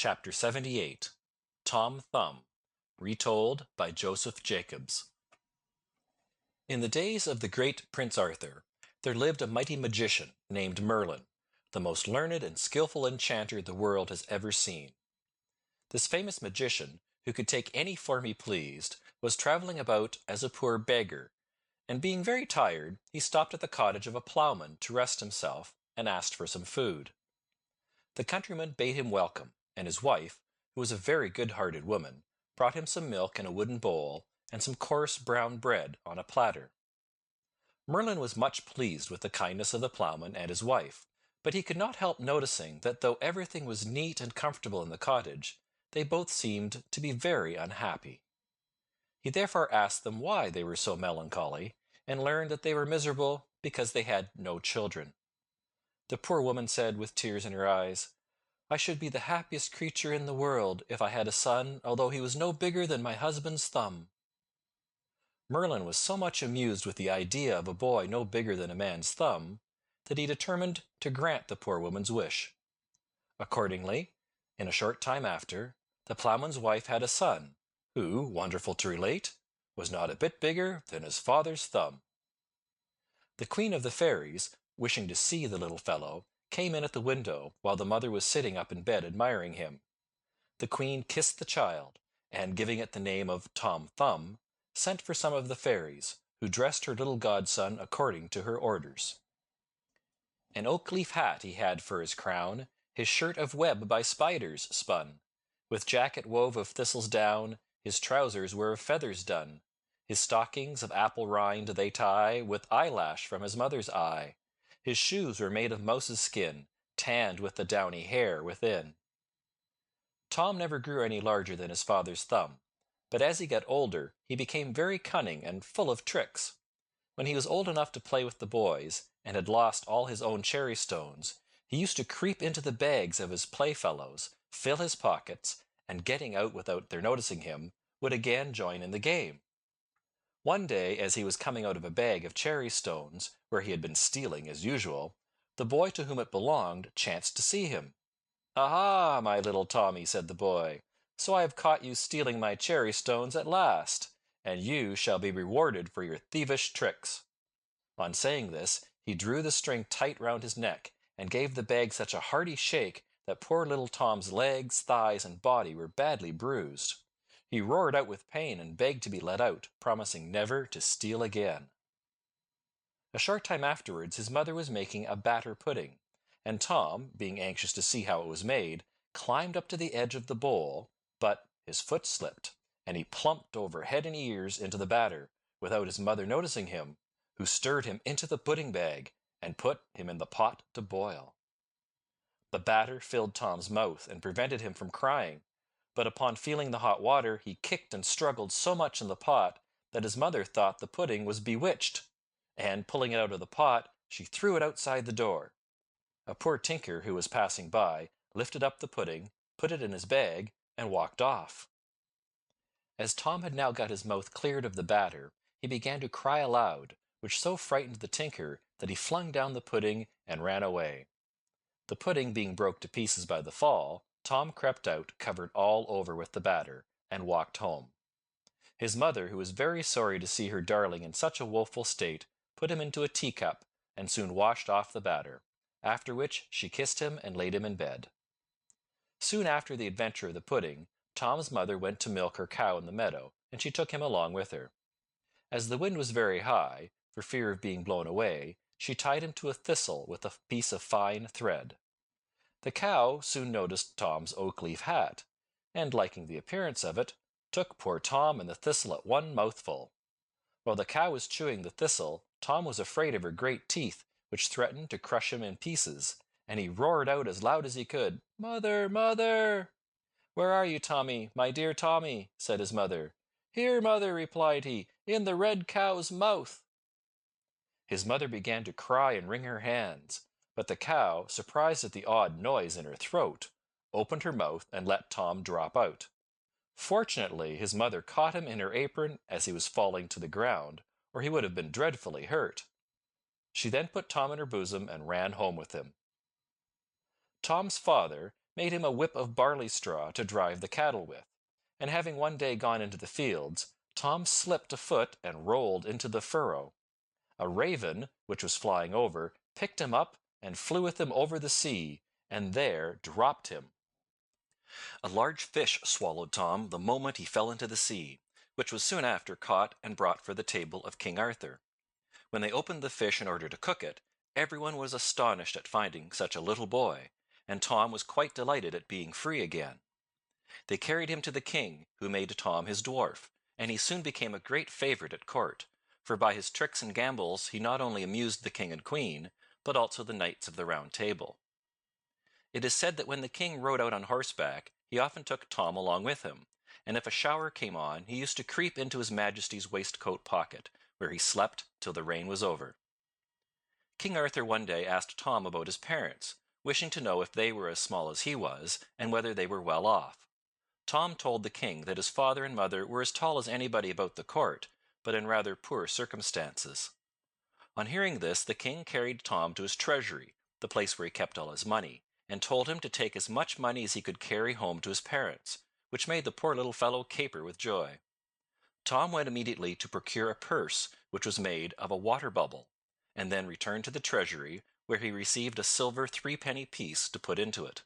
Chapter 78 Tom Thumb Retold by Joseph Jacobs In the days of the great Prince Arthur, there lived a mighty magician named Merlin, the most learned and skilful enchanter the world has ever seen. This famous magician, who could take any form he pleased, was travelling about as a poor beggar, and being very tired, he stopped at the cottage of a plowman to rest himself, and asked for some food. The countryman bade him welcome, and his wife, who was a very good-hearted woman, brought him some milk in a wooden bowl, and some coarse brown bread on a platter. Merlin was much pleased with the kindness of the plowman and his wife, but he could not help noticing that though everything was neat and comfortable in the cottage, they both seemed to be very unhappy. He therefore asked them why they were so melancholy, and learned that they were miserable because they had no children. The poor woman said, with tears in her eyes, "I should be the happiest creature in the world if I had a son, although he was no bigger than my husband's thumb." Merlin was so much amused with the idea of a boy no bigger than a man's thumb, that he determined to grant the poor woman's wish. Accordingly, in a short time after, the plowman's wife had a son, who, wonderful to relate, was not a bit bigger than his father's thumb. The Queen of the Fairies, wishing to see the little fellow, came in at the window while the mother was sitting up in bed admiring him. The Queen kissed the child, and giving it the name of Tom Thumb, sent for some of the fairies, who dressed her little godson according to her orders. An oak-leaf hat he had for his crown, his shirt of web by spiders spun, with jacket wove of thistle's down, his trousers were of feathers done, his stockings of apple rind they tie, with eyelash from his mother's eye, his shoes were made of mouse's skin, tanned with the downy hair within. Tom never grew any larger than his father's thumb, but as he got older he became very cunning and full of tricks. When he was old enough to play with the boys, and had lost all his own cherry stones, he used to creep into the bags of his playfellows, fill his pockets, and getting out without their noticing him, would again join in the game. One day, as he was coming out of a bag of cherry stones, where he had been stealing as usual, the boy to whom it belonged chanced to see him. "Aha, my little Tommy," said the boy, "so I have caught you stealing my cherry stones at last, and you shall be rewarded for your thievish tricks." On saying this, he drew the string tight round his neck, and gave the bag such a hearty shake that poor little Tom's legs, thighs, and body were badly bruised. He roared out with pain and begged to be let out, promising never to steal again. A short time afterwards his mother was making a batter pudding, and Tom, being anxious to see how it was made, climbed up to the edge of the bowl, but his foot slipped, and he plumped over head and ears into the batter, without his mother noticing him, who stirred him into the pudding bag, and put him in the pot to boil. The batter filled Tom's mouth, and prevented him from crying, but upon feeling the hot water he kicked and struggled so much in the pot that his mother thought the pudding was bewitched, and pulling it out of the pot, she threw it outside the door. A poor tinker who was passing by lifted up the pudding, put it in his bag, and walked off. As Tom had now got his mouth cleared of the batter, he began to cry aloud, which so frightened the tinker that he flung down the pudding and ran away. The pudding being broke to pieces by the fall, Tom crept out, covered all over with the batter, and walked home. His mother, who was very sorry to see her darling in such a woeful state, put him into a teacup, and soon washed off the batter, after which she kissed him and laid him in bed. Soon after the adventure of the pudding, Tom's mother went to milk her cow in the meadow, and she took him along with her. As the wind was very high, for fear of being blown away, she tied him to a thistle with a piece of fine thread. The cow soon noticed Tom's oak-leaf hat, and, liking the appearance of it, took poor Tom and the thistle at one mouthful. While the cow was chewing the thistle, Tom was afraid of her great teeth, which threatened to crush him in pieces, and he roared out as loud as he could, "Mother, mother!" "Where are you, Tommy, my dear Tommy?" said his mother. "Here, mother," replied he, "in the red cow's mouth." His mother began to cry and wring her hands, but the cow, surprised at the odd noise in her throat, opened her mouth and let Tom drop out. Fortunately, his mother caught him in her apron as he was falling to the ground, or he would have been dreadfully hurt. She then put Tom in her bosom and ran home with him. Tom's father, made him a whip of barley straw to drive the cattle with, and having one day gone into the fields, Tom slipped a foot and rolled into the furrow. A raven, which was flying over, picked him up and flew with him over the sea, and there dropped him. A large fish swallowed Tom the moment he fell into the sea, which was soon after caught and brought for the table of King Arthur. When they opened the fish in order to cook it, everyone was astonished at finding such a little boy, and Tom was quite delighted at being free again. They carried him to the king, who made Tom his dwarf, and he soon became a great favorite at court, for by his tricks and gambols he not only amused the king and queen, but also the knights of the Round Table. It is said that when the king rode out on horseback, he often took Tom along with him, and if a shower came on, he used to creep into his majesty's waistcoat pocket, where he slept till the rain was over. King Arthur one day asked Tom about his parents, wishing to know if they were as small as he was, and whether they were well off. Tom told the king that his father and mother were as tall as anybody about the court, but in rather poor circumstances. On hearing this, the king carried Tom to his treasury, the place where he kept all his money, and told him to take as much money as he could carry home to his parents, which made the poor little fellow caper with joy. Tom went immediately to procure a purse which was made of a water bubble, and then returned to the treasury, where he received a silver threepenny piece to put into it.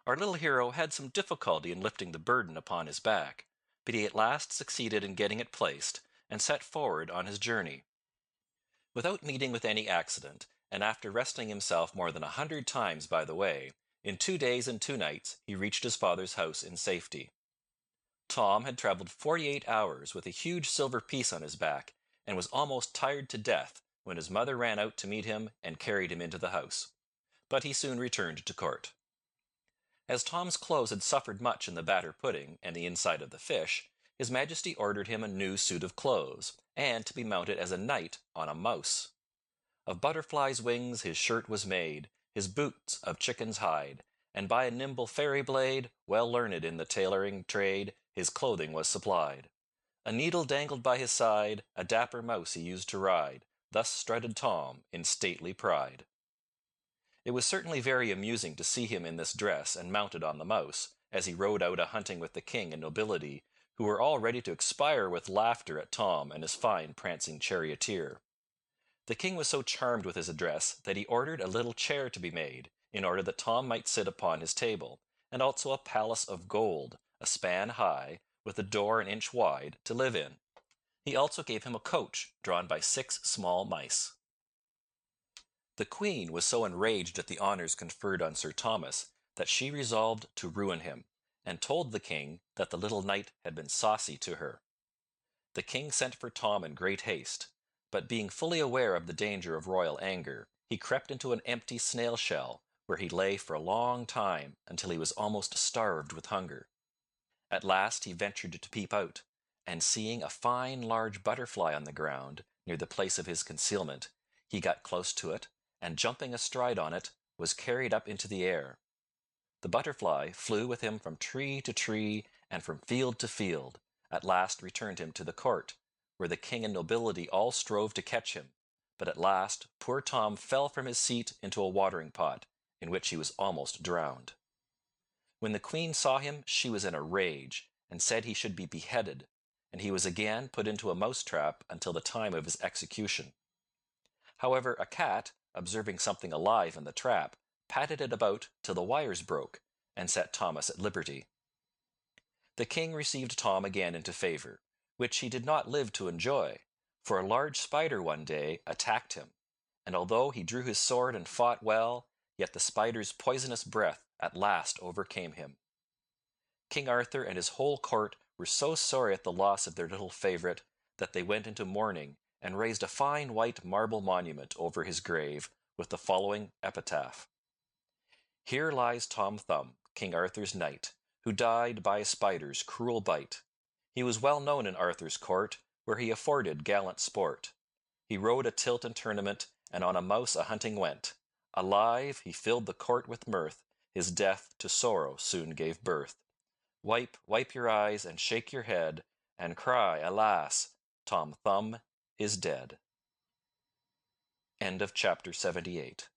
Our little hero had some difficulty in lifting the burden upon his back, but he at last succeeded in getting it placed, and set forward on his journey. Without meeting with any accident, and after resting himself more than 100 times by the way, in 2 days and 2 nights he reached his father's house in safety. Tom had traveled 48 hours with a huge silver piece on his back, and was almost tired to death when his mother ran out to meet him and carried him into the house. But he soon returned to court. As Tom's clothes had suffered much in the batter pudding and the inside of the fish, his majesty ordered him a new suit of clothes, and to be mounted as a knight on a mouse. Of butterflies' wings his shirt was made, his boots of chicken's hide, and by a nimble fairy blade, well learned in the tailoring trade, his clothing was supplied. A needle dangled by his side, a dapper mouse he used to ride, thus strutted Tom in stately pride. It was certainly very amusing to see him in this dress and mounted on the mouse, as he rode out a-hunting with the king and nobility, who were all ready to expire with laughter at Tom and his fine prancing charioteer. The king was so charmed with his address that he ordered a little chair to be made, in order that Tom might sit upon his table, and also a palace of gold, a span high, with a door an inch wide, to live in. He also gave him a coach, drawn by 6 small mice. The queen was so enraged at the honours conferred on Sir Thomas that she resolved to ruin him, and told the king that the little knight had been saucy to her. The king sent for Tom in great haste, but being fully aware of the danger of royal anger, he crept into an empty snail shell, where he lay for a long time until he was almost starved with hunger. At last he ventured to peep out, and seeing a fine large butterfly on the ground, near the place of his concealment, he got close to it, and jumping astride on it, was carried up into the air. The butterfly flew with him from tree to tree and from field to field, at last returned him to the court, where the king and nobility all strove to catch him, but at last poor Tom fell from his seat into a watering pot, in which he was almost drowned. When the queen saw him, she was in a rage, and said he should be beheaded, and he was again put into a mouse-trap until the time of his execution. However, a cat, observing something alive in the trap, patted it about till the wires broke, and set Thomas at liberty. The king received Tom again into favour, which he did not live to enjoy, for a large spider one day attacked him, and although he drew his sword and fought well, yet the spider's poisonous breath at last overcame him. King Arthur and his whole court were so sorry at the loss of their little favourite that they went into mourning and raised a fine white marble monument over his grave with the following epitaph: "Here lies Tom Thumb, King Arthur's knight, who died by a spider's cruel bite. He was well known in Arthur's court, where he afforded gallant sport. He rode a tilt and tournament, and on a mouse a-hunting went. Alive, he filled the court with mirth, his death to sorrow soon gave birth. Wipe your eyes and shake your head, and cry, alas, Tom Thumb is dead." End of chapter 78.